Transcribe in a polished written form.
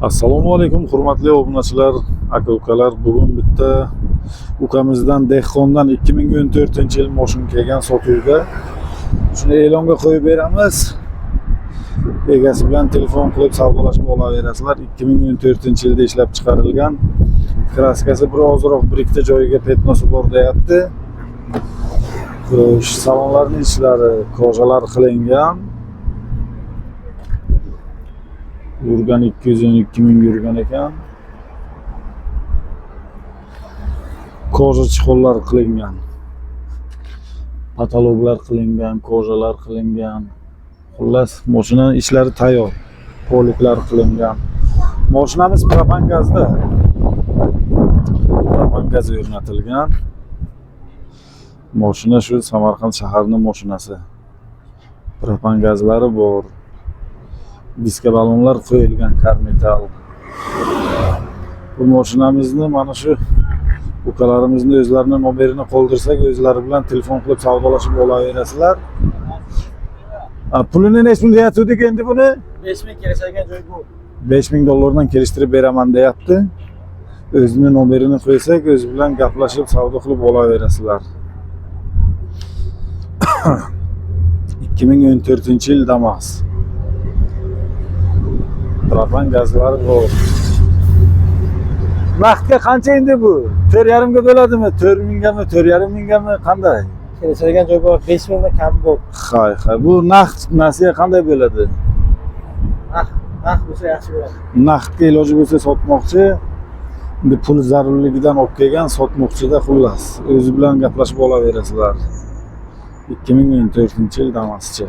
Assalomu alaykum hurmatli obunachilar, aka-ukalar. Bugun bitta ukamizdan Dehqondan 2014-yil mashina kelgan sotuvga. Shuni e'longa qo'yib beramiz. Egasi bilan telefon qilib savdolashib olaverasizlar. 2014-yilda ishlab chiqarilgan. Kraskasi bir ozroq bir ikkita joyiga petnosi bor deyapti. Salonlarning ichlari kojalar qilingan. Yurgan 212 ming yurgan ekan. Koja chiqollar qilingan. Patologlar qilingan, kojalar qilingan. Xullas, mashina ishlari tayyor. Poliklar qilingan. Mashinamiz propan gazda. Propan gaz o'rnatilgan. Mashina shu Samarqand shaharining mashinasi. Propan gazlari bor. Diska balonlar qo'yilgan karmetal. Bu mashinamizni mana shu ukalarimizni o'zlarining nomerini qoldirsak, o'zlari bilan telefon qilib savdolashib olaverasizlar. Pulini necha pul deyatdik endi buni? 5000 kelishadigan joy bu. 5000 dollardan kelishtirib beraman deyapti. O'zining nomerini qo'ysak, o'zi bilan gaplashib savdo qilib olaverasizlar. 2014-yil Damas. Propan gazlari bor. Vaqtga qancha endi bu? 4,5 ga bo'ladimi? 4000gami, 4,5mingami qanday? Kelishadigan joy bor, 5000 dan kam bor. Hay. Bu nasiya qanday bo'ladi? Bo'lsa yaxshi bo'ladi. Naqdga iloji bo'lsa sotmoqchi. Endi pul zarurligidan olib kelgan sotmoqchida xullas. O'zi bilan gaplashib olaverasizlar. 2014-yil Damaschi.